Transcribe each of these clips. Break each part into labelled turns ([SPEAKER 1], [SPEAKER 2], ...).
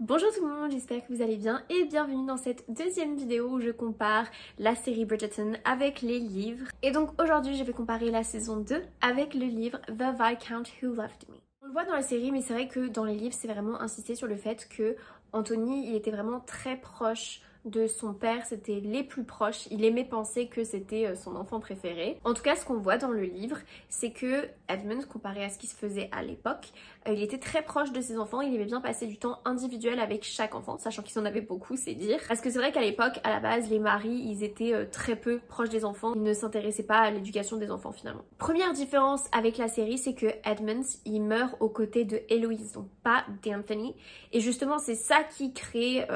[SPEAKER 1] Bonjour tout le monde, j'espère que vous allez bien et bienvenue dans cette deuxième vidéo où je compare la série Bridgerton avec les livres. Et donc aujourd'hui je vais comparer la saison 2 avec le livre The Viscount Who Loved Me. On le voit dans la série mais c'est vrai que dans les livres c'est vraiment insisté sur le fait que Anthony il était vraiment très proche de son père, c'était les plus proches, il aimait penser que c'était son enfant préféré. En tout cas ce qu'on voit dans le livre c'est que Edmund, comparé à ce qui se faisait à l'époque, il était très proche de ses enfants, il aimait bien passer du temps individuel avec chaque enfant, sachant qu'ils en avaient beaucoup, c'est dire. Parce que c'est vrai qu'à l'époque, à la base, les maris, ils étaient très peu proches des enfants, ils ne s'intéressaient pas à l'éducation des enfants finalement. Première différence avec la série, c'est que Edmund, il meurt aux côtés de Héloïse, donc pas d'Anthony. Et justement, c'est ça qui crée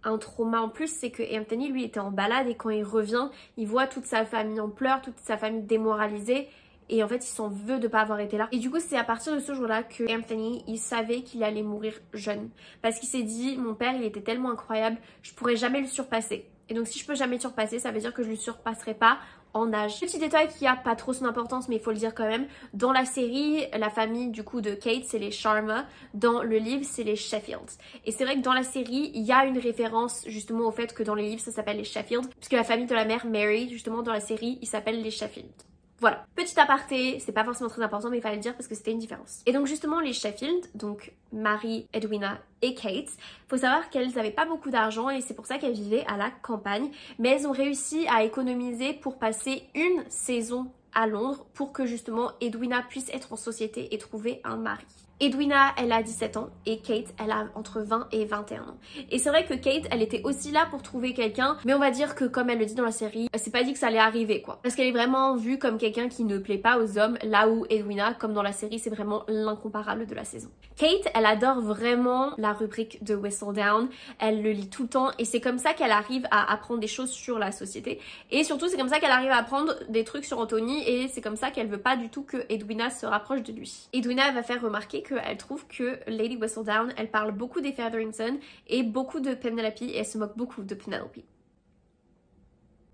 [SPEAKER 1] un trauma en plus, c'est que Anthony lui était en balade et quand il revient, il voit toute sa famille en pleurs, toute sa famille démoralisée et en fait il s'en veut de pas avoir été là. Et du coup c'est à partir de ce jour-là que Anthony il savait qu'il allait mourir jeune parce qu'il s'est dit mon père il était tellement incroyable, je pourrais jamais le surpasser. Et donc si je peux jamais le surpasser, ça veut dire que je le surpasserai pas en âge. Petit détail qui a pas trop son importance mais il faut le dire quand même, dans la série la famille du coup de Kate c'est les Sharma, dans le livre c'est les Sheffield. Et c'est vrai que dans la série il y a une référence justement au fait que dans les livres ça s'appelle les Sheffield puisque la famille de la mère Mary justement dans la série il s'appelle les Sheffield. Voilà, petit aparté, c'est pas forcément très important mais il fallait le dire parce que c'était une différence. Et donc justement les Sheffield, donc Mary, Edwina et Kate, faut savoir qu'elles avaient pas beaucoup d'argent et c'est pour ça qu'elles vivaient à la campagne, mais elles ont réussi à économiser pour passer une saison à Londres pour que justement Edwina puisse être en société et trouver un mari. Edwina, elle a 17 ans et Kate, elle a entre 20 et 21 ans. Et c'est vrai que Kate, elle était aussi là pour trouver quelqu'un, mais on va dire que comme elle le dit dans la série, c'est pas dit que ça allait arriver quoi. Parce qu'elle est vraiment vue comme quelqu'un qui ne plaît pas aux hommes, là où Edwina, comme dans la série, c'est vraiment l'incomparable de la saison. Kate, elle adore vraiment la rubrique de Whistledown, elle le lit tout le temps et c'est comme ça qu'elle arrive à apprendre des choses sur la société. Et surtout, c'est comme ça qu'elle arrive à apprendre des trucs sur Anthony et c'est comme ça qu'elle veut pas du tout que Edwina se rapproche de lui. Edwina, elle va faire remarquer qu'elle trouve que Lady Whistledown, elle parle beaucoup des Featherington et beaucoup de Penelope et elle se moque beaucoup de Penelope.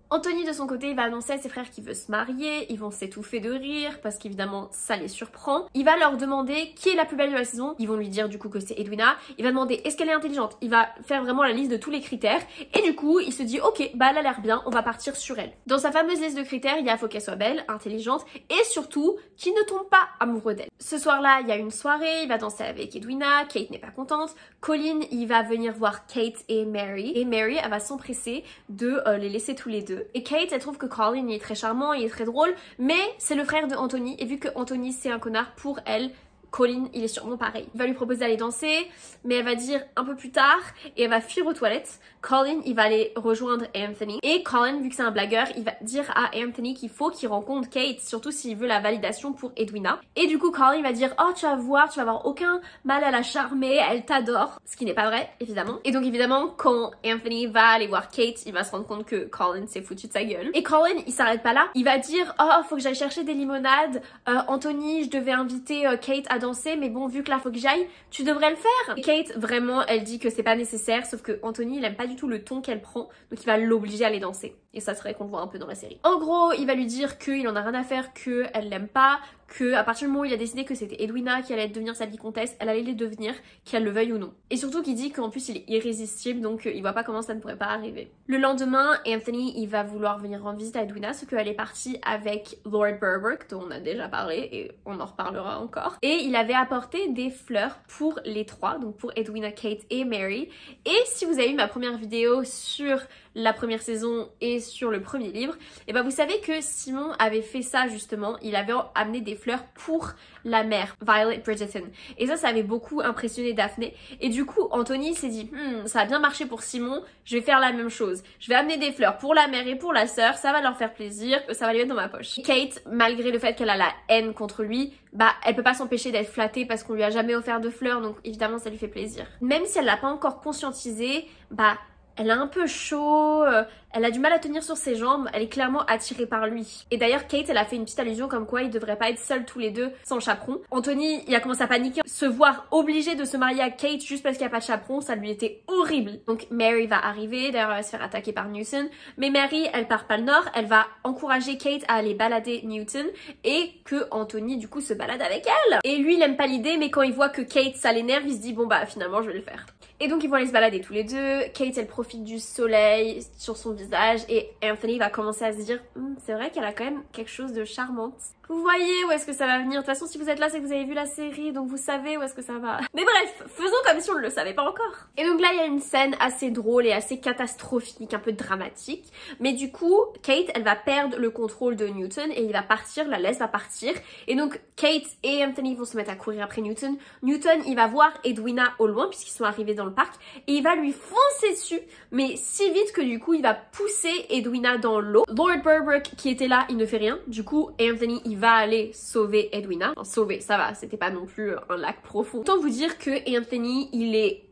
[SPEAKER 1] Anthony de son côté il va annoncer à ses frères qu'il veut se marier, ils vont s'étouffer de rire parce qu'évidemment ça les surprend. Il va leur demander qui est la plus belle de la saison, ils vont lui dire du coup que c'est Edwina, il va demander est-ce qu'elle est intelligente, il va faire vraiment la liste de tous les critères et du coup il se dit ok bah elle a l'air bien, on va partir sur elle. Dans sa fameuse liste de critères il y a faut qu'elle soit belle, intelligente et surtout qu'il ne tombe pas amoureux d'elle. Ce soir là il y a une soirée, il va danser avec Edwina, Kate n'est pas contente, Colin il va venir voir Kate et Mary elle va s'empresser de les laisser tous les deux. Et Kate elle trouve que Colin il est très charmant, il est très drôle mais c'est le frère de Anthony et vu que Anthony c'est un connard pour elle, Colin il est sûrement pareil. Il va lui proposer d'aller danser mais elle va dire un peu plus tard et elle va fuir aux toilettes. Colin il va aller rejoindre Anthony et Colin vu que c'est un blagueur il va dire à Anthony qu'il faut qu'il rencontre Kate surtout s'il veut la validation pour Edwina. Et du coup Colin il va dire oh tu vas voir, tu vas avoir aucun mal à la charmer, elle t'adore, ce qui n'est pas vrai évidemment. Et donc évidemment quand Anthony va aller voir Kate il va se rendre compte que Colin s'est foutu de sa gueule. Et Colin il s'arrête pas là, il va dire oh faut que j'aille chercher des limonades, Anthony je devais inviter Kate à danser mais bon vu que là faut que j'aille tu devrais le faire. Et Kate vraiment elle dit que c'est pas nécessaire sauf que Anthony il aime pas du tout le ton qu'elle prend donc il va l'obliger à aller danser et ça serait qu'on le voit un peu dans la série. En gros il va lui dire qu'il en a rien à faire, qu'elle l'aime pas, que à partir du moment où il a décidé que c'était Edwina qui allait devenir sa vicomtesse, elle allait les devenir qu'elle le veuille ou non. Et surtout qu'il dit qu'en plus il est irrésistible donc il voit pas comment ça ne pourrait pas arriver. Le lendemain Anthony il va vouloir venir rendre visite à Edwina sauf qu'elle est partie avec Lord Berwick dont on a déjà parlé et on en reparlera encore. Et il avait apporté des fleurs pour les trois, donc pour Edwina, Kate et Mary. Et si vous avez vu ma première vidéo sur la première saison et sur le premier livre, et ben vous savez que Simon avait fait ça justement, il avait amené des fleurs pour la mère, Violet Bridgerton. Et ça avait beaucoup impressionné Daphné. Et du coup, Anthony s'est dit, ça a bien marché pour Simon, je vais faire la même chose. Je vais amener des fleurs pour la mère et pour la sœur, ça va leur faire plaisir, ça va les mettre dans ma poche. Et Kate, malgré le fait qu'elle a la haine contre lui, bah elle peut pas s'empêcher d'être flattée parce qu'on lui a jamais offert de fleurs, donc évidemment ça lui fait plaisir. Même si elle l'a pas encore conscientisé, bah elle a un peu chaud, elle a du mal à tenir sur ses jambes, elle est clairement attirée par lui. Et d'ailleurs Kate elle a fait une petite allusion comme quoi ils devraient pas être seuls tous les deux sans chaperon. Anthony il a commencé à paniquer, se voir obligé de se marier à Kate juste parce qu'il n'y a pas de chaperon, ça lui était horrible. Donc Mary va arriver, d'ailleurs elle va se faire attaquer par Newton, mais Mary elle part pas le nord, elle va encourager Kate à aller balader Newton et que Anthony du coup se balade avec elle. Et lui il aime pas l'idée mais quand il voit que Kate ça l'énerve il se dit bon bah finalement je vais le faire. Et donc ils vont aller se balader tous les deux. Kate elle profite du soleil sur son visage et Anthony va commencer à se dire c'est vrai qu'elle a quand même quelque chose de charmante. Vous voyez où est-ce que ça va venir. De toute façon si vous êtes là c'est que vous avez vu la série donc vous savez où est-ce que ça va. Mais bref, faisons comme si on ne le savait pas encore. Et donc là il y a une scène assez drôle et assez catastrophique, un peu dramatique. Mais du coup Kate elle va perdre le contrôle de Newton et il va partir, la laisse va partir. Et donc Kate et Anthony vont se mettre à courir après Newton. Newton il va voir Edwina au loin puisqu'ils sont arrivés dans le parc et il va lui foncer dessus mais si vite que du coup il va pousser Edwina dans l'eau. Lord Burbrook qui était là il ne fait rien. Du coup Anthony il va aller sauver Edwina. Enfin, sauver ça va, c'était pas non plus un lac profond. Autant vous dire que Anthony il est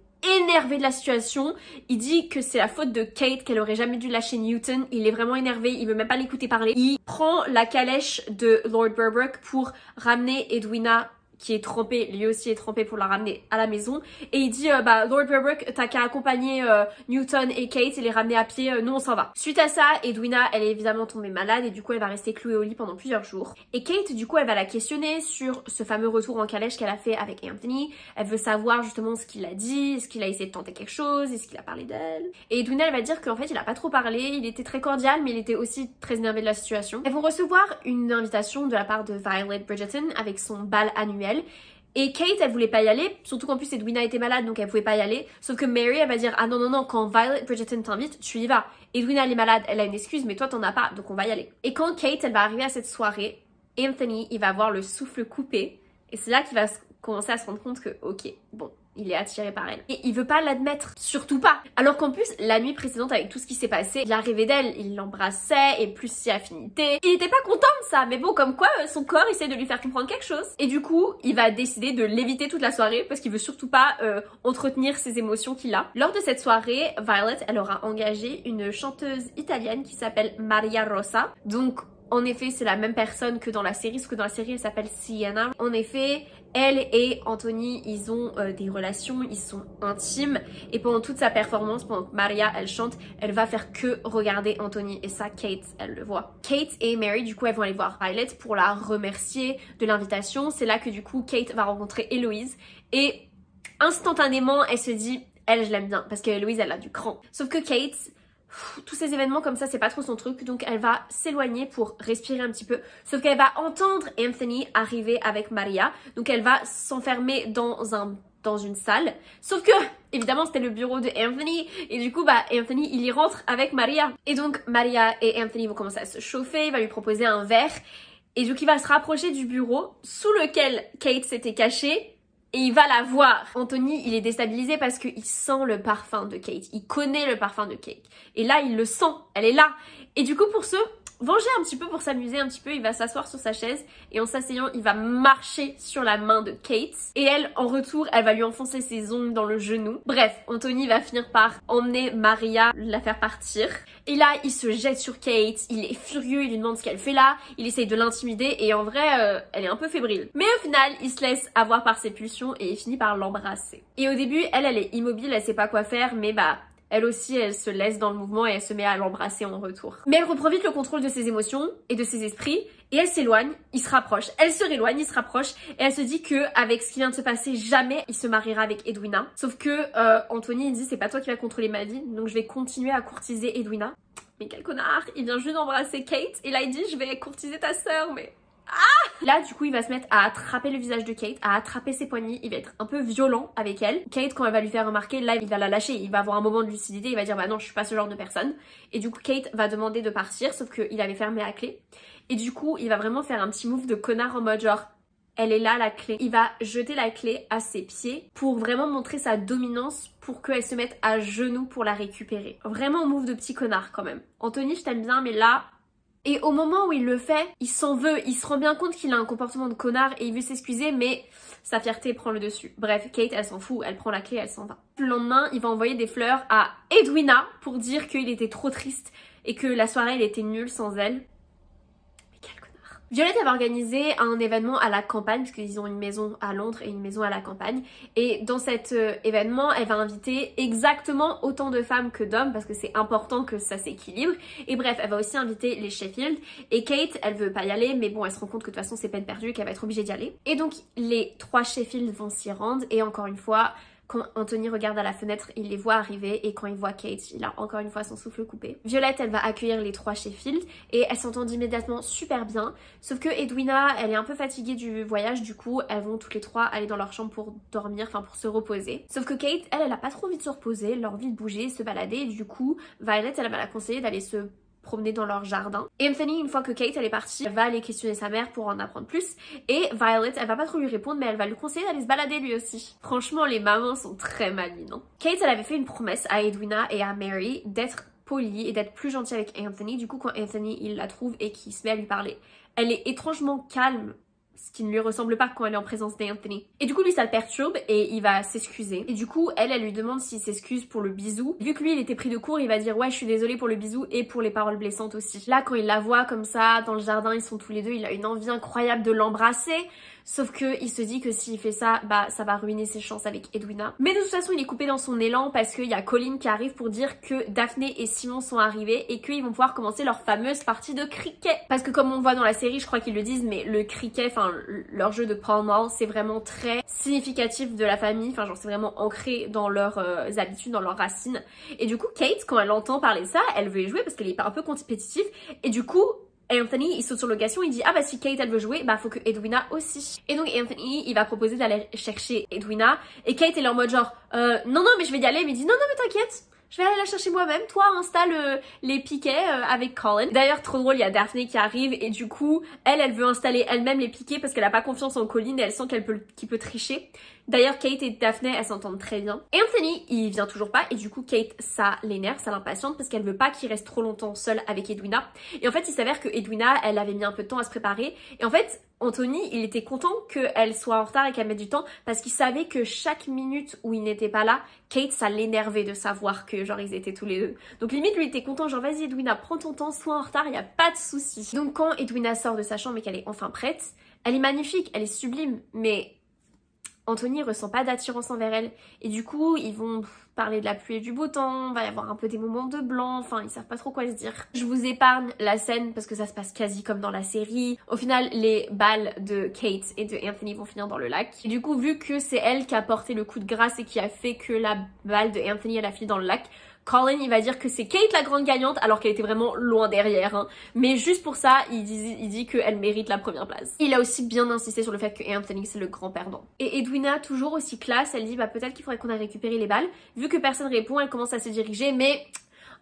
[SPEAKER 1] énervé de la situation, il dit que c'est la faute de Kate, qu'elle aurait jamais dû lâcher Newton, il est vraiment énervé, il veut même pas l'écouter parler. Il prend la calèche de Lord Burbrook pour ramener Edwina qui est trempé, lui aussi est trempé pour la ramener à la maison et il dit bah Lord Burbrook t'as qu'à accompagner Newton et Kate et les ramener à pied, nous on s'en va. Suite à ça Edwina elle est évidemment tombée malade et du coup elle va rester clouée au lit pendant plusieurs jours et Kate du coup elle va la questionner sur ce fameux retour en calèche qu'elle a fait avec Anthony. Elle veut savoir justement ce qu'il a dit, est-ce qu'il a essayé de tenter quelque chose, est-ce qu'il a parlé d'elle, et Edwina elle va dire qu'en fait il a pas trop parlé, il était très cordial mais il était aussi très énervé de la situation. Elles vont recevoir une invitation de la part de Violet Bridgerton avec son bal annuel. Et Kate, elle voulait pas y aller, surtout qu'en plus Edwina était malade donc elle pouvait pas y aller. Sauf que Mary, elle va dire ah non non non, quand Violet Bridgerton t'invite, tu y vas. Edwina elle est malade, elle a une excuse mais toi t'en as pas donc on va y aller. Et quand Kate, elle va arriver à cette soirée, Anthony, il va avoir le souffle coupé et c'est là qu'il va commencer à se rendre compte que ok, bon, il est attiré par elle. Et il veut pas l'admettre, surtout pas. Alors qu'en plus, la nuit précédente avec tout ce qui s'est passé, il a rêvé d'elle, il l'embrassait et plus si affinité. Il était pas content de ça, mais bon, comme quoi son corps essaie de lui faire comprendre quelque chose. Et du coup, il va décider de l'éviter toute la soirée parce qu'il veut surtout pas entretenir ses émotions qu'il a. Lors de cette soirée, Violet, elle aura engagé une chanteuse italienne qui s'appelle Maria Rosa. Donc, en effet, c'est la même personne que dans la série, sauf que dans la série, elle s'appelle Sienna. En effet, elle et Anthony, ils ont des relations, ils sont intimes. Et pendant toute sa performance, pendant que Maria, elle chante, elle va faire que regarder Anthony. Et ça, Kate, elle le voit. Kate et Mary, du coup, elles vont aller voir Violet pour la remercier de l'invitation. C'est là que du coup, Kate va rencontrer Héloïse. Et instantanément, elle se dit, elle, je l'aime bien. Parce que Héloïse, elle a du cran. Sauf que Kate... tous ces événements comme ça c'est pas trop son truc donc elle va s'éloigner pour respirer un petit peu, sauf qu'elle va entendre Anthony arriver avec Maria donc elle va s'enfermer dans une salle, sauf que évidemment c'était le bureau de Anthony et du coup bah Anthony il y rentre avec Maria et donc Maria et Anthony vont commencer à se chauffer, il va lui proposer un verre et donc il va se rapprocher du bureau sous lequel Kate s'était cachée. Et il va la voir. Anthony, il est déstabilisé parce qu'il sent le parfum de Kate. Il connaît le parfum de Kate. Et là, il le sent. Elle est là. Et du coup, pour se venger un petit peu, pour s'amuser un petit peu, il va s'asseoir sur sa chaise. Et en s'asseyant, il va marcher sur la main de Kate. Et elle, en retour, elle va lui enfoncer ses ongles dans le genou. Bref, Anthony va finir par emmener Maria, la faire partir. Et là, il se jette sur Kate, il est furieux, il lui demande ce qu'elle fait là, il essaye de l'intimider et en vrai, elle est un peu fébrile. Mais au final, il se laisse avoir par ses pulsions et il finit par l'embrasser. Et au début, elle est immobile, elle sait pas quoi faire, mais bah... elle aussi, elle se laisse dans le mouvement et elle se met à l'embrasser en retour. Mais elle reprend vite le contrôle de ses émotions et de ses esprits et elle s'éloigne, il se rapproche. Elle se rééloigne, il se rapproche et elle se dit que avec ce qui vient de se passer, jamais il se mariera avec Edwina. Sauf que Anthony, il dit c'est pas toi qui vas contrôler ma vie, donc je vais continuer à courtiser Edwina. Mais quel connard, il vient juste d'embrasser Kate et là il dit je vais courtiser ta sœur, mais... ah! Là du coup il va se mettre à attraper le visage de Kate, à attraper ses poignets, il va être un peu violent avec elle. Kate quand elle va lui faire remarquer, là il va la lâcher, il va avoir un moment de lucidité, il va dire bah non je suis pas ce genre de personne. Et du coup Kate va demander de partir sauf qu'il avait fermé la clé. Et du coup il va vraiment faire un petit move de connard en mode genre elle est là la clé. Il va jeter la clé à ses pieds pour vraiment montrer sa dominance pour qu'elle se mette à genoux pour la récupérer. Vraiment move de petit connard quand même. Anthony je t'aime bien mais là... Et au moment où il le fait, il s'en veut, il se rend bien compte qu'il a un comportement de connard et il veut s'excuser mais sa fierté prend le dessus. Bref, Kate elle s'en fout, elle prend la clé, elle s'en va. Le lendemain, il va envoyer des fleurs à Edwina pour dire qu'il était trop triste et que la soirée elle était nulle sans elle. Violette elle va organiser un événement à la campagne parce qu'ils ont une maison à Londres et une maison à la campagne et dans cet événement elle va inviter exactement autant de femmes que d'hommes parce que c'est important que ça s'équilibre et bref elle va aussi inviter les Sheffield et Kate elle veut pas y aller mais bon elle se rend compte que de toute façon c'est peine perdue et qu'elle va être obligée d'y aller et donc les 3 Sheffield vont s'y rendre et encore une fois Quand Anthony regarde à la fenêtre, il les voit arriver et quand il voit Kate, il a encore une fois son souffle coupé. Violette, elle va accueillir les trois chez Field et elles s'entendent immédiatement super bien. Sauf que Edwina, elle est un peu fatiguée du voyage, du coup, elles vont toutes les trois aller dans leur chambre pour dormir, enfin pour se reposer. Sauf que Kate, elle a pas trop envie de se reposer, elle a envie de bouger, se balader et du coup, Violet, elle va la conseiller d'aller se promener dans leur jardin. Et Anthony, une fois que Kate elle est partie, elle va aller questionner sa mère pour en apprendre plus. Et Violet, elle va pas trop lui répondre, mais elle va lui conseiller d'aller se balader lui aussi. Franchement, les mamans sont très malines. Hein. Kate, elle avait fait une promesse à Edwina et à Mary d'être polie et d'être plus gentille avec Anthony. Du coup, quand Anthony, il la trouve et qu'il se met à lui parler, elle est étrangement calme, ce qui ne lui ressemble pas quand elle est en présence d'Anthony. Et du coup, lui, ça le perturbe et il va s'excuser. Et du coup, elle lui demande s'il s'excuse pour le bisou. Vu que lui, il était pris de court, il va dire « Ouais, je suis désolée pour le bisou et pour les paroles blessantes aussi. » Là, quand il la voit comme ça, dans le jardin, ils sont tous les deux, il a une envie incroyable de l'embrasser. Sauf que il se dit que s'il fait ça, bah ça va ruiner ses chances avec Edwina. Mais de toute façon, il est coupé dans son élan parce qu'il y a Colin qui arrive pour dire que Daphné et Simon sont arrivés et qu'ils vont pouvoir commencer leur fameuse partie de cricket. Parce que comme on voit dans la série, je crois qu'ils le disent, mais le cricket, enfin leur jeu de Pall Mall, c'est vraiment très significatif de la famille. Enfin genre c'est vraiment ancré dans leurs habitudes, dans leurs racines. Et du coup, Kate, quand elle entend parler de ça, elle veut y jouer parce qu'elle est un peu compétitive. Et du coup, et Anthony, il saute sur l'occasion, il dit « Ah bah si Kate elle veut jouer, bah faut que Edwina aussi. » Et donc Anthony, il va proposer d'aller chercher Edwina. Et Kate, elle est en mode genre « Non, non, mais je vais y aller. » Mais il dit « Non, non, mais t'inquiète, je vais aller la chercher moi-même. Toi, installe les piquets avec Colin. » D'ailleurs, trop drôle, il y a Daphné qui arrive et du coup, elle veut installer elle-même les piquets parce qu'elle a pas confiance en Colin et elle sent qu'il peut tricher. D'ailleurs, Kate et Daphné, elles s'entendent très bien. Et Anthony, il vient toujours pas et du coup, Kate, ça l'énerve, ça l'impatiente parce qu'elle veut pas qu'il reste trop longtemps seul avec Edwina. Et en fait, il s'avère que Edwina, elle avait mis un peu de temps à se préparer. Et en fait, Anthony, il était content qu'elle soit en retard et qu'elle mette du temps parce qu'il savait que chaque minute où il n'était pas là, Kate, ça l'énervait de savoir que genre ils étaient tous les deux. Donc limite, lui était content, genre vas-y Edwina, prends ton temps, sois en retard, y a pas de souci. Donc quand Edwina sort de sa chambre et qu'elle est enfin prête, elle est magnifique, elle est sublime, mais Anthony ressent pas d'attirance envers elle et du coup ils vont parler de la pluie et du beau temps, va y avoir un peu des moments de blanc, enfin ils savent pas trop quoi se dire. Je vous épargne la scène parce que ça se passe quasi comme dans la série. Au final les balles de Kate et de Anthony vont finir dans le lac. Et du coup vu que c'est elle qui a porté le coup de grâce et qui a fait que la balle de Anthony elle a fini dans le lac, Colin il va dire que c'est Kate la grande gagnante alors qu'elle était vraiment loin derrière hein. Mais juste pour ça il dit qu'elle mérite la première place. Il a aussi bien insisté sur le fait que Anthony c'est le grand perdant. Et Edwina toujours aussi classe, elle dit bah peut-être qu'il faudrait qu'on aille récupérer les balles. Vu que personne répond, elle commence à se diriger mais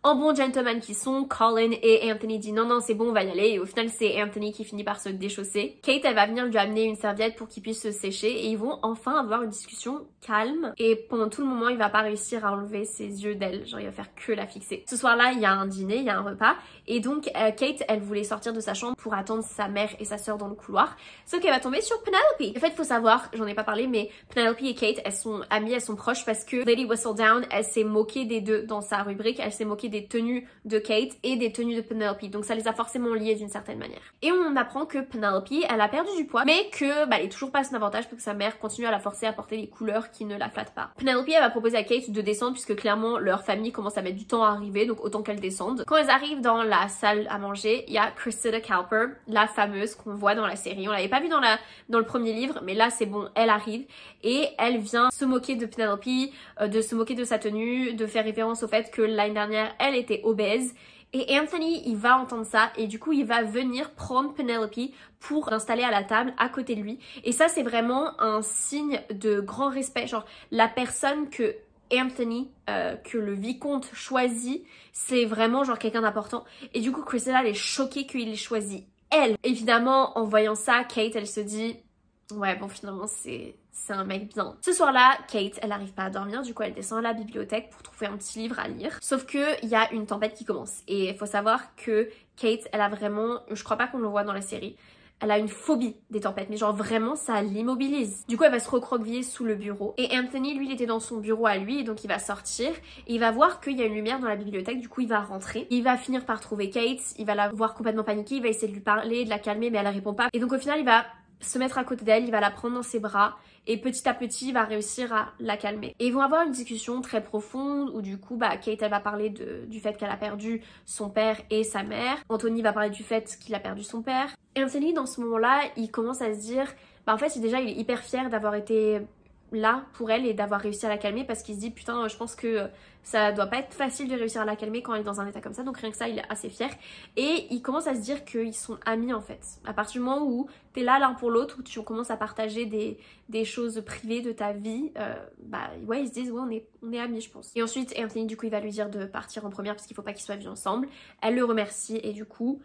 [SPEAKER 1] en bon gentleman qui sont, Colin et Anthony disent non non c'est bon on va y aller et au final c'est Anthony qui finit par se déchausser. Kate elle va venir lui amener une serviette pour qu'il puisse se sécher et ils vont enfin avoir une discussion calme et pendant tout le moment il va pas réussir à enlever ses yeux d'elle, genre il va faire que la fixer. Ce soir là il y a un dîner, il y a un repas et donc Kate elle voulait sortir de sa chambre pour attendre sa mère et sa soeur dans le couloir sauf qu'elle va tomber sur Penelope. En fait faut savoir, j'en ai pas parlé mais Penelope et Kate elles sont amies, elles sont proches parce que Lady Whistledown elle s'est moquée des deux dans sa rubrique, elle s'est moquée des tenues de Kate et des tenues de Penelope donc ça les a forcément liées d'une certaine manière. Et on apprend que Penelope elle a perdu du poids mais que bah, elle est toujours pas à son avantage parce que sa mère continue à la forcer à porter les couleurs qui ne la flattent pas. Penelope elle va proposer à Kate de descendre puisque clairement leur famille commence à mettre du temps à arriver donc autant qu'elle descende. Quand elles arrivent dans la salle à manger, il y a Cressida Cowper, la fameuse qu'on voit dans la série. On l'avait pas vue dans le premier livre mais là c'est bon, elle arrive et elle vient se moquer de Penelope, de se moquer de sa tenue, de faire référence au fait que l'année dernière elle était obèse. Et Anthony, il va entendre ça et du coup, il va venir prendre Penelope pour l'installer à la table à côté de lui. Et ça, c'est vraiment un signe de grand respect. Genre, la personne que Anthony, que le vicomte choisit, c'est vraiment genre quelqu'un d'important. Et du coup, Cressida, elle est choquée qu'il ait choisi elle. Évidemment, en voyant ça, Kate, elle se dit... Ouais, bon, finalement, c'est un mec bien. Ce soir-là, Kate, elle n'arrive pas à dormir, du coup, elle descend à la bibliothèque pour trouver un petit livre à lire. Sauf que il y a une tempête qui commence. Et il faut savoir que Kate, elle a vraiment... Je crois pas qu'on le voit dans la série. Elle a une phobie des tempêtes, mais genre vraiment ça l'immobilise. Du coup elle va se recroqueviller sous le bureau. Et Anthony lui il était dans son bureau à lui et donc il va sortir et il va voir qu'il y a une lumière dans la bibliothèque, du coup il va rentrer. Il va finir par trouver Kate, il va la voir complètement paniquée, il va essayer de lui parler, de la calmer mais elle répond pas. Et donc au final il va se mettre à côté d'elle, il va la prendre dans ses bras et petit à petit il va réussir à la calmer. Et ils vont avoir une discussion très profonde où du coup bah Kate elle va parler du fait qu'elle a perdu son père et sa mère. Anthony va parler du fait qu'il a perdu son père. Et Anthony dans ce moment là il commence à se dire bah en fait déjà il est hyper fier d'avoir été là pour elle et d'avoir réussi à la calmer parce qu'il se dit putain je pense que ça doit pas être facile de réussir à la calmer quand elle est dans un état comme ça, donc rien que ça il est assez fier et il commence à se dire qu'ils sont amis en fait. À partir du moment où t'es là l'un pour l'autre, où tu commences à partager des choses privées de ta vie, bah ouais ils se disent ouais on est amis je pense. Et ensuite Anthony du coup il va lui dire de partir en première parce qu'il faut pas qu'ils soient vus ensemble, elle le remercie et du coup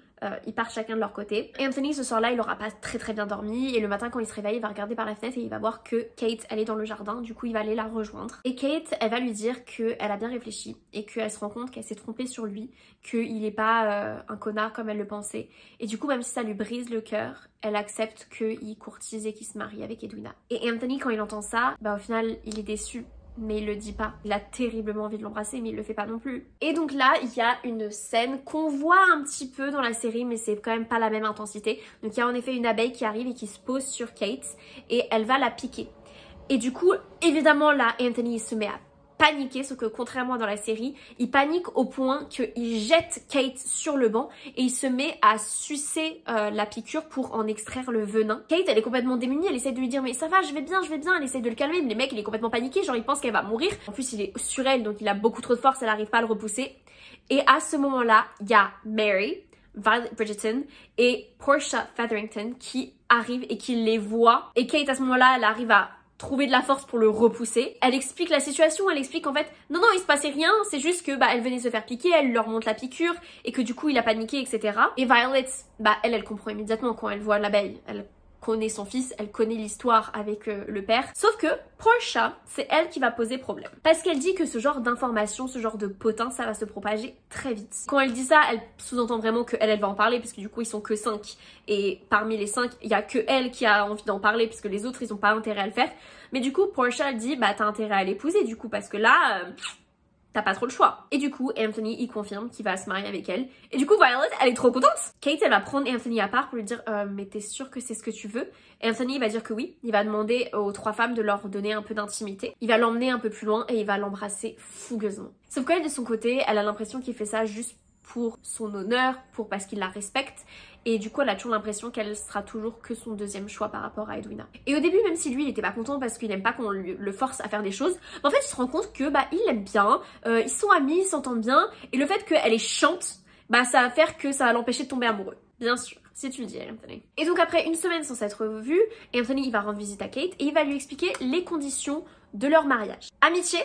[SPEAKER 1] ils partent chacun de leur côté. Et Anthony ce soir là il aura pas très bien dormi et le matin quand il se réveille il va regarder par la fenêtre et il va voir que Kate elle est dans le jardin, du coup il va aller la rejoindre. Et Kate elle va lui dire qu'elle a bien réfléchi et qu'elle se rend compte qu'elle s'est trompée sur lui, qu'il est pas un connard comme elle le pensait. Et du coup même si ça lui brise le cœur, elle accepte qu'il courtise et qu'il se marie avec Edwina. Et Anthony quand il entend ça, bah au final il est déçu. Mais il le dit pas. Il a terriblement envie de l'embrasser mais il le fait pas non plus. Et donc là il y a une scène qu'on voit un petit peu dans la série mais c'est quand même pas la même intensité. Donc il y a en effet une abeille qui arrive et qui se pose sur Kate et elle va la piquer. Et du coup évidemment là Anthony il se met à paniquer, sauf que contrairement dans la série, il panique au point qu'il jette Kate sur le banc et il se met à sucer la piqûre pour en extraire le venin. Kate elle est complètement démunie, elle essaie de lui dire mais ça va, je vais bien, elle essaie de le calmer, mais le mec il est complètement paniqué, genre il pense qu'elle va mourir. En plus il est sur elle donc il a beaucoup trop de force, elle n'arrive pas à le repousser. Et à ce moment là, il y a Mary, Violet Bridgerton et Portia Featherington qui arrivent et qui les voient. Et Kate à ce moment là elle arrive à trouver de la force pour le repousser. Elle explique la situation, elle explique en fait non il se passait rien, c'est juste que elle venait se faire piquer, elle leur montre la piqûre et que du coup il a paniqué etc. Et Violet, elle comprend immédiatement quand elle voit l'abeille, elle connaît son fils, elle connaît l'histoire avec le père. Sauf que Portia, c'est elle qui va poser problème. Parce qu'elle dit que ce genre d'information, ce genre de potin, ça va se propager très vite. Quand elle dit ça, elle sous-entend vraiment qu'elle va en parler, parce que du coup ils sont que 5. Et parmi les 5, il y a que elle qui a envie d'en parler, puisque les autres ils ont pas intérêt à le faire. Mais du coup Portia elle dit t'as intérêt à l'épouser du coup, parce que là... t'as pas trop le choix. Et du coup, Anthony, il confirme qu'il va se marier avec elle. Et du coup, Violet, elle est trop contente. Kate, elle va prendre Anthony à part pour lui dire mais t'es sûre que c'est ce que tu veux? Et Anthony, il va dire que oui. Il va demander aux 3 femmes de leur donner un peu d'intimité. Il va l'emmener un peu plus loin et il va l'embrasser fougueusement. Sauf qu'elle, de son côté, elle a l'impression qu'il fait ça juste pour son honneur, parce qu'il la respecte. Et du coup elle a toujours l'impression qu'elle sera toujours que son deuxième choix par rapport à Edwina. Et au début même si lui il était pas content parce qu'il aime pas qu'on le force à faire des choses, en fait il se rend compte que il l'aime bien, ils sont amis, ils s'entendent bien, et le fait qu'elle est chiante, ça va faire que ça va l'empêcher de tomber amoureux. Bien sûr, si tu le dis Anthony. Et donc après une semaine sans s'être vus, Anthony il va rendre visite à Kate et il va lui expliquer les conditions de leur mariage. Amitié,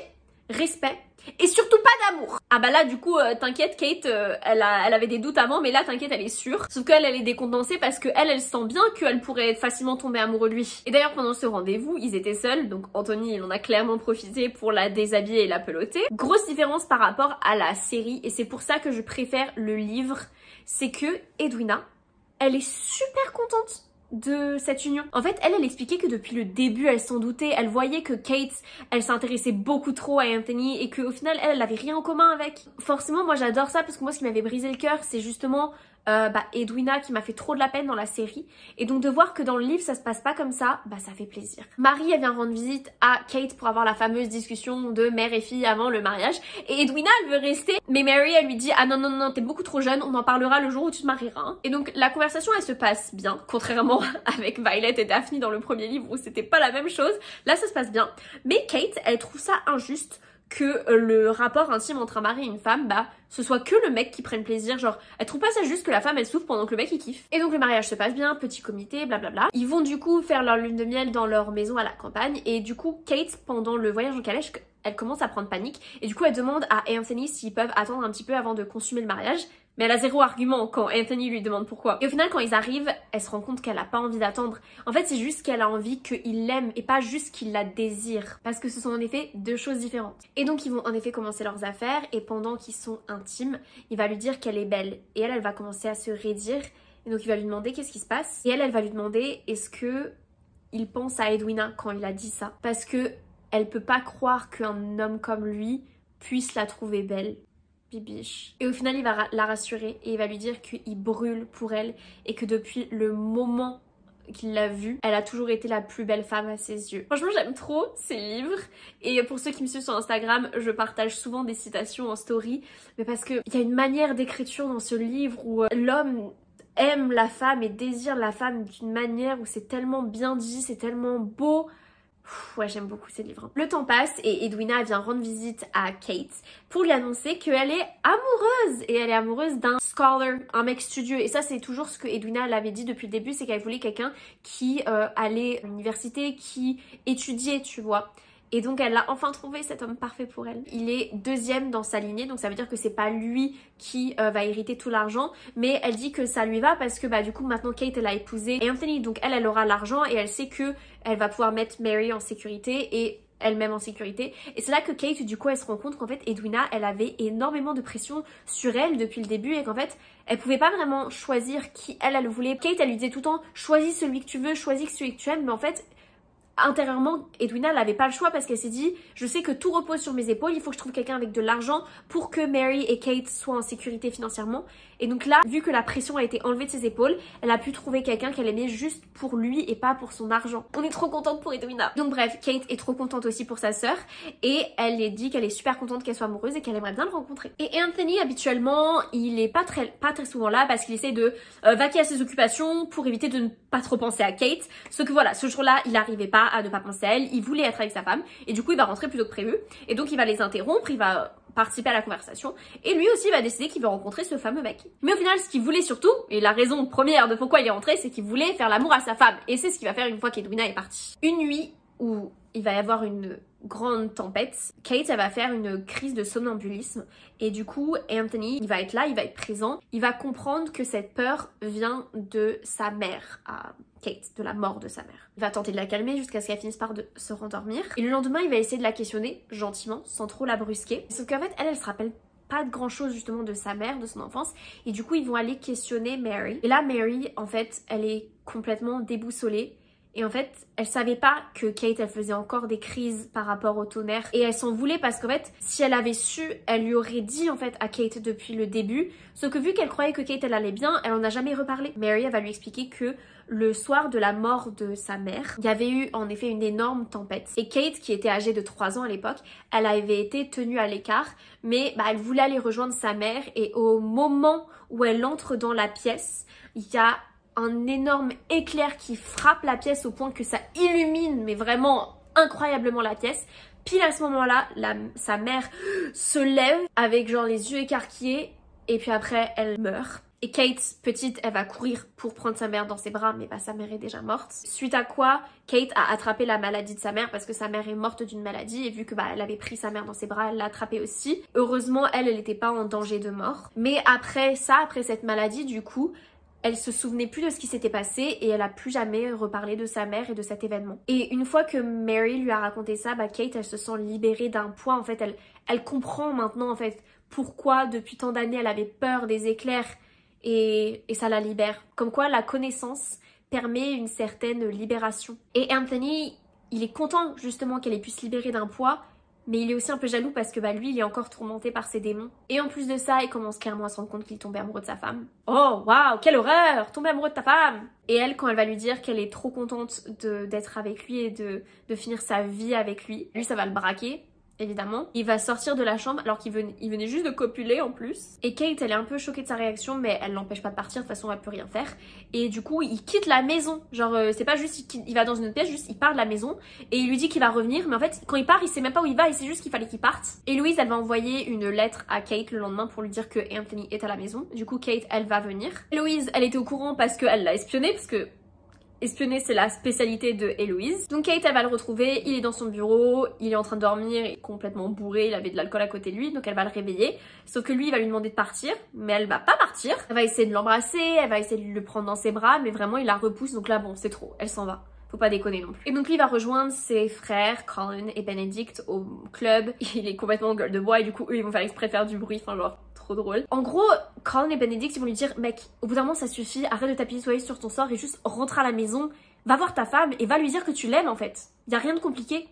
[SPEAKER 1] respect et surtout pas d'amour. Ah là du coup t'inquiète Kate, elle avait des doutes avant mais là t'inquiète elle est sûre. Sauf qu'elle est décontenancée parce que elle sent bien qu'elle pourrait facilement tomber amoureux de lui. Et d'ailleurs pendant ce rendez-vous ils étaient seuls, donc Anthony il en a clairement profité pour la déshabiller et la peloter. Grosse différence par rapport à la série et c'est pour ça que je préfère le livre, c'est que Edwina elle est super contente de cette union. En fait, elle expliquait que depuis le début, elle s'en doutait, elle voyait que Kate, elle s'intéressait beaucoup trop à Anthony et qu'au final, elle avait rien en commun avec. Forcément, moi j'adore ça parce que moi ce qui m'avait brisé le cœur, c'est justement Edwina qui m'a fait trop de la peine dans la série. Et donc de voir que dans le livre ça se passe pas comme ça, ça fait plaisir. Marie elle vient rendre visite à Kate pour avoir la fameuse discussion de mère et fille avant le mariage. Et Edwina elle veut rester, mais Mary elle lui dit ah non t'es beaucoup trop jeune, on en parlera le jour où tu te marieras. Hein. Et donc la conversation elle se passe bien, contrairement avec Violet et Daphne dans le premier livre où c'était pas la même chose. Là ça se passe bien. Mais Kate elle trouve ça injuste que le rapport intime entre un mari et une femme, ce soit que le mec qui prenne plaisir, genre elle trouve pas ça juste que la femme elle souffre pendant que le mec il kiffe. Et donc le mariage se passe bien, petit comité, blablabla. Ils vont du coup faire leur lune de miel dans leur maison à la campagne et du coup Kate pendant le voyage en calèche, elle commence à prendre panique et du coup elle demande à Anthony s'ils peuvent attendre un petit peu avant de consommer le mariage. Mais elle a zéro argument quand Anthony lui demande pourquoi. Et au final quand ils arrivent, elle se rend compte qu'elle a pas envie d'attendre. En fait c'est juste qu'elle a envie qu'il l'aime et pas juste qu'il la désire. Parce que ce sont en effet 2 choses différentes. Et donc ils vont en effet commencer leurs affaires et pendant qu'ils sont intimes, il va lui dire qu'elle est belle. Et elle va commencer à se raidir. Et donc il va lui demander qu'est-ce qui se passe. Et elle va lui demander est-ce que il pense à Edwina quand il a dit ça. Parce que elle peut pas croire qu'un homme comme lui puisse la trouver belle. Bibiche. Et au final il va la rassurer et il va lui dire qu'il brûle pour elle et que depuis le moment qu'il l'a vue, elle a toujours été la plus belle femme à ses yeux. Franchement j'aime trop ces livres et pour ceux qui me suivent sur Instagram, je partage souvent des citations en story, mais parce qu'il y a une manière d'écriture dans ce livre où l'homme aime la femme et désire la femme d'une manière où c'est tellement bien dit, c'est tellement beau. Ouais, j'aime beaucoup ces livres. Le temps passe et Edwina vient rendre visite à Kate pour lui annoncer qu'elle est amoureuse. Et elle est amoureuse d'un scholar, un mec studieux. Et ça, c'est toujours ce que Edwina l'avait dit depuis le début, c'est qu'elle voulait quelqu'un qui allait à l'université, qui étudiait, tu vois. Et donc elle a enfin trouvé cet homme parfait pour elle. Il est deuxième dans sa lignée, donc ça veut dire que c'est pas lui qui va hériter tout l'argent, mais elle dit que ça lui va parce que bah du coup maintenant Kate elle a épousé Anthony, donc elle aura l'argent et elle sait que elle va pouvoir mettre Mary en sécurité et elle-même en sécurité. Et c'est là que Kate du coup elle se rend compte qu'en fait Edwina elle avait énormément de pression sur elle depuis le début et qu'en fait elle pouvait pas vraiment choisir qui elle voulait. Kate elle lui disait tout le temps choisis celui que tu veux, choisis celui que tu aimes, mais en fait intérieurement, Edwina n'avait pas le choix parce qu'elle s'est dit je sais que tout repose sur mes épaules, il faut que je trouve quelqu'un avec de l'argent pour que Mary et Kate soient en sécurité financièrement. Et donc là, vu que la pression a été enlevée de ses épaules, elle a pu trouver quelqu'un qu'elle aimait juste pour lui et pas pour son argent. On est trop contente pour Edwina. Donc bref, Kate est trop contente aussi pour sa sœur et elle lui dit qu'elle est super contente qu'elle soit amoureuse et qu'elle aimerait bien le rencontrer. Et Anthony, habituellement, il est pas très souvent là parce qu'il essaie de vaquer à ses occupations pour éviter de ne pas trop penser à Kate. Sauf que voilà, ce jour-là, il n'arrivait pas à ne pas penser à elle, il voulait être avec sa femme et du coup il va rentrer plus tôt que prévu et donc il va les interrompre, il va participer à la conversation et lui aussi va décider qu'il veut rencontrer ce fameux mec. Mais au final ce qu'il voulait surtout, et la raison première de pourquoi il est rentré, c'est qu'il voulait faire l'amour à sa femme et c'est ce qu'il va faire une fois qu'Edwina est partie. Une nuit où il va y avoir une grande tempête, Kate elle va faire une crise de somnambulisme et du coup Anthony il va être là, il va être présent, il va comprendre que cette peur vient de sa mère à Kate, de la mort de sa mère. Il va tenter de la calmer jusqu'à ce qu'elle finisse par se rendormir et le lendemain il va essayer de la questionner gentiment sans trop la brusquer, sauf qu'en fait elle se rappelle pas de grand chose justement de sa mère, de son enfance et du coup ils vont aller questionner Mary et là Mary en fait elle est complètement déboussolée. Et en fait, elle savait pas que Kate, elle faisait encore des crises par rapport au tonnerre. Et elle s'en voulait parce qu'en fait, si elle avait su, elle lui aurait dit en fait à Kate depuis le début. Sauf que vu qu'elle croyait que Kate, elle allait bien, elle en a jamais reparlé. Mary, elle va lui expliquer que le soir de la mort de sa mère, il y avait eu en effet une énorme tempête. Et Kate, qui était âgée de 3 ans à l'époque, elle avait été tenue à l'écart. Mais elle voulait aller rejoindre sa mère. Et au moment où elle entre dans la pièce, il y a un énorme éclair qui frappe la pièce au point que ça illumine mais vraiment incroyablement la pièce. Pile à ce moment-là, sa mère se lève avec genre les yeux écarquillés et puis après elle meurt. Et Kate, petite, elle va courir pour prendre sa mère dans ses bras, mais bah, sa mère est déjà morte. Suite à quoi, Kate a attrapé la maladie de sa mère parce que sa mère est morte d'une maladie et vu que bah, elle avait pris sa mère dans ses bras, elle l'a attrapée aussi. Heureusement, elle n'était pas en danger de mort. Mais après ça, après cette maladie, du coup, elle se souvenait plus de ce qui s'était passé et elle a plus jamais reparlé de sa mère et de cet événement. Et une fois que Mary lui a raconté ça, bah Kate elle se sent libérée d'un poids. En fait, elle comprend maintenant en fait pourquoi depuis tant d'années elle avait peur des éclairs et ça la libère. Comme quoi la connaissance permet une certaine libération. Et Anthony, il est content justement qu'elle ait pu se libérer d'un poids. Mais il est aussi un peu jaloux parce que bah lui il est encore tourmenté par ses démons. Et en plus de ça, il commence clairement à se rendre compte qu'il tombe amoureux de sa femme. Oh waouh, quelle horreur, tomber amoureux de ta femme. Et elle, quand elle va lui dire qu'elle est trop contente d'être avec lui et de finir sa vie avec lui, lui ça va le braquer. Évidemment, il va sortir de la chambre alors qu'il venait juste de copuler en plus. Et Kate, elle est un peu choquée de sa réaction, mais elle l'empêche pas de partir, de toute façon elle peut rien faire. Et du coup, il quitte la maison. Genre, c'est pas juste il va dans une autre pièce, juste il part de la maison et il lui dit qu'il va revenir. Mais en fait, quand il part, il sait même pas où il va, il sait juste qu'il fallait qu'il parte. Et Louise, elle va envoyer une lettre à Kate le lendemain pour lui dire que Anthony est à la maison. Du coup, Kate, elle va venir. Louise, elle était au courant parce qu'elle l'a espionné, parce que espionner, c'est la spécialité de Héloïse. Donc Kate, elle va le retrouver, il est dans son bureau, il est en train de dormir, il est complètement bourré, il avait de l'alcool à côté de lui, donc elle va le réveiller. Sauf que lui, il va lui demander de partir, mais elle va pas partir. Elle va essayer de l'embrasser, elle va essayer de le prendre dans ses bras, mais vraiment, il la repousse, donc là, bon, c'est trop, elle s'en va. Faut pas déconner non plus. Et donc lui, il va rejoindre ses frères, Colin et Benedict, au club. Il est complètement en gueule de bois et du coup, eux, ils vont faire exprès de faire du bruit, enfin genre... trop drôle. En gros, Colin et Benedict ils vont lui dire mec, au bout d'un moment ça suffit, arrête de t'apitoyer sur ton sort et juste rentre à la maison, va voir ta femme et va lui dire que tu l'aimes en fait. Y a rien de compliqué.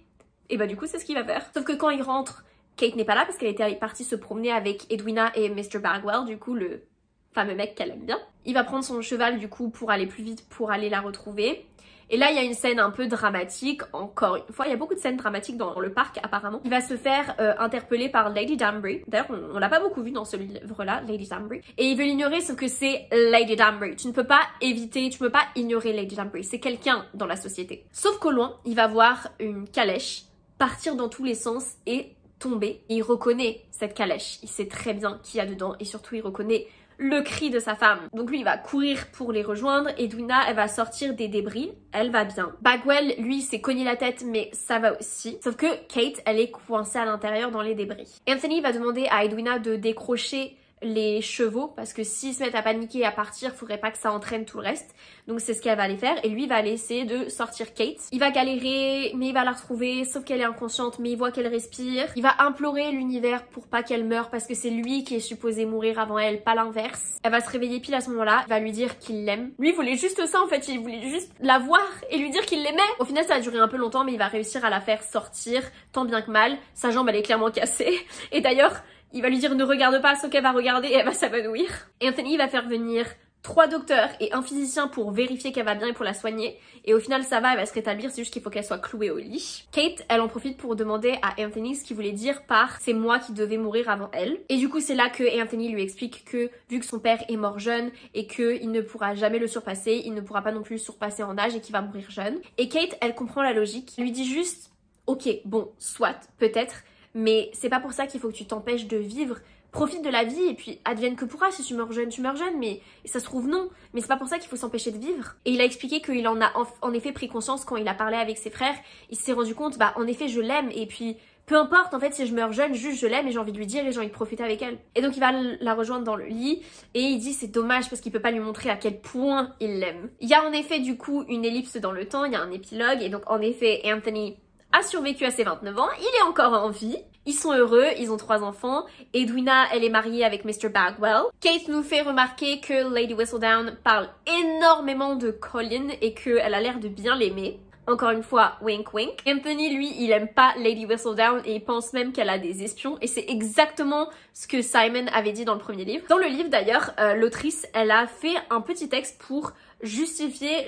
[SPEAKER 1] Et bah du coup c'est ce qu'il va faire. Sauf que quand il rentre, Kate n'est pas là parce qu'elle était partie se promener avec Edwina et Mr. Bagwell, du coup le fameux mec qu'elle aime bien. Il va prendre son cheval du coup pour aller plus vite pour aller la retrouver. Et là, il y a une scène un peu dramatique, encore une fois. Il y a beaucoup de scènes dramatiques dans le parc, apparemment. Il va se faire interpeller par Lady Danbury. D'ailleurs, on l'a pas beaucoup vu dans ce livre-là, Lady Danbury. Et il veut l'ignorer, sauf que c'est Lady Danbury. Tu ne peux pas éviter, tu peux pas ignorer Lady Danbury. C'est quelqu'un dans la société. Sauf qu'au loin, il va voir une calèche partir dans tous les sens et tomber. Et il reconnaît cette calèche. Il sait très bien qui y a dedans et surtout il reconnaît le cri de sa femme. Donc lui, il va courir pour les rejoindre. Edwina, elle va sortir des débris. Elle va bien. Bagwell, lui, s'est cogné la tête, mais ça va aussi. Sauf que Kate, elle est coincée à l'intérieur dans les débris. Anthony va demander à Edwina de décrocher les chevaux parce que s'ils se mettent à paniquer et à partir, faudrait pas que ça entraîne tout le reste. Donc c'est ce qu'elle va aller faire et lui va aller essayer de sortir Kate. Il va galérer mais il va la retrouver, sauf qu'elle est inconsciente mais il voit qu'elle respire. Il va implorer l'univers pour pas qu'elle meure parce que c'est lui qui est supposé mourir avant elle, pas l'inverse. Elle va se réveiller pile à ce moment-là, il va lui dire qu'il l'aime. Lui il voulait juste ça en fait, il voulait juste la voir et lui dire qu'il l'aimait. Au final ça a duré un peu longtemps mais il va réussir à la faire sortir tant bien que mal. Sa jambe elle est clairement cassée et d'ailleurs il va lui dire ne regarde pas, ce qu'elle va regarder et elle va s'évanouir. Et Anthony va faire venir 3 docteurs et un physicien pour vérifier qu'elle va bien et pour la soigner. Et au final ça va, elle va se rétablir, c'est juste qu'il faut qu'elle soit clouée au lit. Kate, elle en profite pour demander à Anthony ce qu'il voulait dire par c'est moi qui devais mourir avant elle. Et du coup c'est là que Anthony lui explique que vu que son père est mort jeune et qu'il ne pourra jamais le surpasser, il ne pourra pas non plus le surpasser en âge et qu'il va mourir jeune. Et Kate, elle comprend la logique, elle lui dit juste ok bon soit peut-être, mais c'est pas pour ça qu'il faut que tu t'empêches de vivre. Profite de la vie et puis advienne que pourra. Si tu meurs jeune, mais ça se trouve non. Mais c'est pas pour ça qu'il faut s'empêcher de vivre. Et il a expliqué qu'il en a en effet pris conscience quand il a parlé avec ses frères. Il s'est rendu compte, bah en effet je l'aime et puis peu importe en fait si je meurs jeune, juste je l'aime et j'ai envie de lui dire et j'ai envie de profiter avec elle. Et donc il va la rejoindre dans le lit et il dit c'est dommage parce qu'il peut pas lui montrer à quel point il l'aime. Il y a en effet du coup une ellipse dans le temps, il y a un épilogue et donc en effet Anthony a survécu à ses 29 ans, il est encore en vie. Ils sont heureux, ils ont 3 enfants. Edwina, elle est mariée avec Mr. Bagwell. Kate nous fait remarquer que Lady Whistledown parle énormément de Colin et qu'elle a l'air de bien l'aimer. Encore une fois, wink wink. Anthony, lui, il aime pas Lady Whistledown et il pense même qu'elle a des espions et c'est exactement ce que Simon avait dit dans le premier livre. Dans le livre d'ailleurs, l'autrice, elle a fait un petit texte pour justifier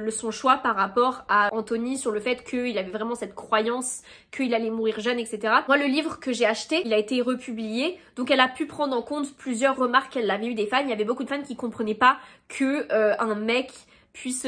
[SPEAKER 1] son choix par rapport à Anthony sur le fait qu'il avait vraiment cette croyance qu'il allait mourir jeune, etc. Moi, le livre que j'ai acheté, il a été republié, donc elle a pu prendre en compte plusieurs remarques qu'elle avait eu des fans. Il y avait beaucoup de fans qui comprenaient pas que un mec puisse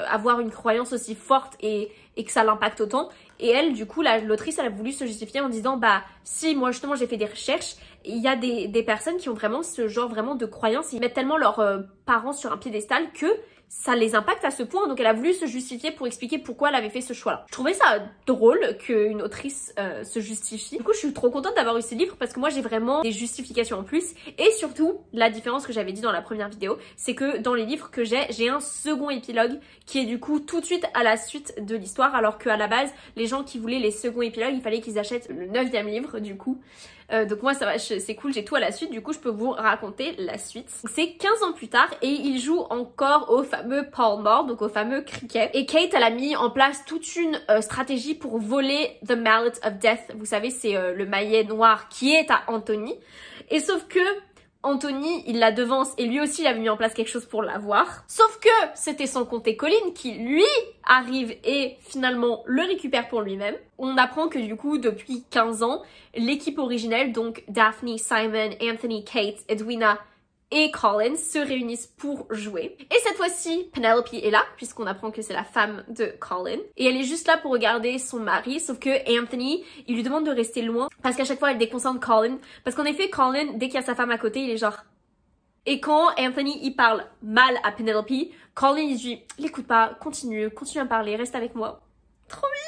[SPEAKER 1] avoir une croyance aussi forte et que ça l'impacte autant. Et elle, du coup, l'autrice, elle a voulu se justifier en disant bah si, moi justement j'ai fait des recherches, il y a des personnes qui ont vraiment ce genre vraiment de croyance, ils mettent tellement leurs parents sur un piédestal que ça les impacte à ce point, donc elle a voulu se justifier pour expliquer pourquoi elle avait fait ce choix-là. Je trouvais ça drôle qu'une autrice se justifie. Du coup, je suis trop contente d'avoir eu ce livre parce que moi, j'ai vraiment des justifications en plus. Et surtout, la différence que j'avais dit dans la première vidéo, c'est que dans les livres que j'ai un second épilogue qui est du coup tout de suite à la suite de l'histoire, alors qu'à la base, les gens qui voulaient les seconds épilogues, il fallait qu'ils achètent le 9e livre du coup. Donc moi ça va, c'est cool, j'ai tout à la suite, du coup je peux vous raconter la suite. C'est 15 ans plus tard et il joue encore au fameux Pall Mall, donc au fameux cricket. Et Kate, elle a mis en place toute une stratégie pour voler The Mallet of Death. Vous savez, c'est le maillet noir qui est à Anthony. Et sauf que Anthony, il la devance et lui aussi il avait mis en place quelque chose pour l'avoir. Sauf que c'était sans compter Colin qui lui arrive et finalement le récupère pour lui-même. On apprend que du coup depuis 15 ans, l'équipe originelle, donc Daphne, Simon, Anthony, Kate, Edwina et Colin se réunissent pour jouer. Et cette fois-ci, Penelope est là, puisqu'on apprend que c'est la femme de Colin. Et elle est juste là pour regarder son mari, sauf que Anthony, il lui demande de rester loin, parce qu'à chaque fois, elle déconcentre Colin. Parce qu'en effet, Colin, dès qu'il y a sa femme à côté, il est genre... Et quand Anthony, il parle mal à Penelope, Colin, il dit « L'écoute pas, continue à parler, reste avec moi. » Trop bien!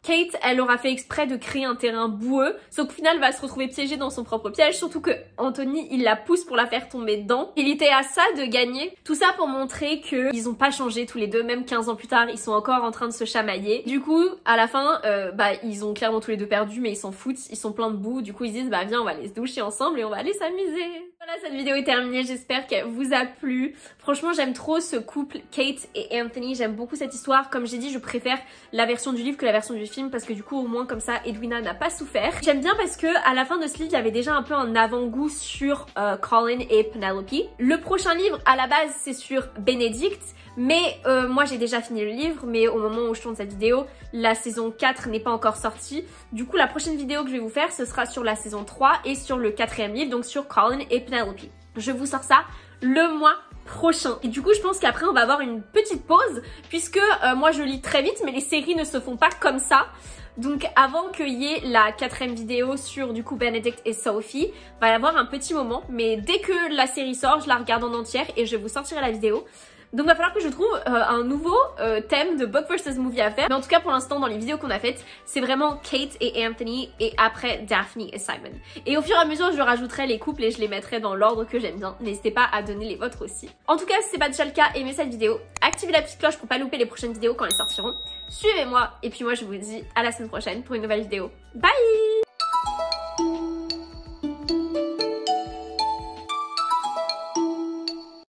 [SPEAKER 1] Kate, elle aura fait exprès de créer un terrain boueux, sauf qu'au final, elle va se retrouver piégée dans son propre piège, surtout que Anthony, il la pousse pour la faire tomber dedans. Il était à ça de gagner. Tout ça pour montrer qu'ils ont pas changé tous les deux, même 15 ans plus tard, ils sont encore en train de se chamailler. Du coup, à la fin, ils ont clairement tous les deux perdu, mais ils s'en foutent, ils sont pleins de boue, du coup ils disent, bah viens, on va aller se doucher ensemble et on va aller s'amuser. Voilà, cette vidéo est terminée, j'espère qu'elle vous a plu. Franchement, j'aime trop ce couple Kate et Anthony, j'aime beaucoup cette histoire. Comme j'ai dit, je préfère la version du livre que la version du film parce que du coup, au moins comme ça, Edwina n'a pas souffert. J'aime bien parce que à la fin de ce livre, il y avait déjà un peu un avant-goût sur Colin et Penelope. Le prochain livre, à la base, c'est sur Benedict. Mais moi j'ai déjà fini le livre, mais au moment où je tourne cette vidéo, la saison 4 n'est pas encore sortie. Du coup la prochaine vidéo que je vais vous faire, ce sera sur la saison 3 et sur le 4e livre, donc sur Colin et Penelope. Je vous sors ça le mois prochain. Et du coup je pense qu'après on va avoir une petite pause, puisque moi je lis très vite, mais les séries ne se font pas comme ça. Donc avant qu'il y ait la 4e vidéo sur du coup Benedict et Sophie, va y avoir un petit moment, mais dès que la série sort, je la regarde en entière et je vous sortirai la vidéo. Donc il va falloir que je trouve un nouveau thème de Book vs Movie à faire. Mais en tout cas pour l'instant dans les vidéos qu'on a faites, c'est vraiment Kate et Anthony et après Daphne et Simon. Et au fur et à mesure je rajouterai les couples et je les mettrai dans l'ordre que j'aime bien. N'hésitez pas à donner les vôtres aussi. En tout cas si c'est pas déjà le cas, aimez cette vidéo, activez la petite cloche pour pas louper les prochaines vidéos quand elles sortiront. Suivez-moi et puis moi je vous dis à la semaine prochaine pour une nouvelle vidéo. Bye!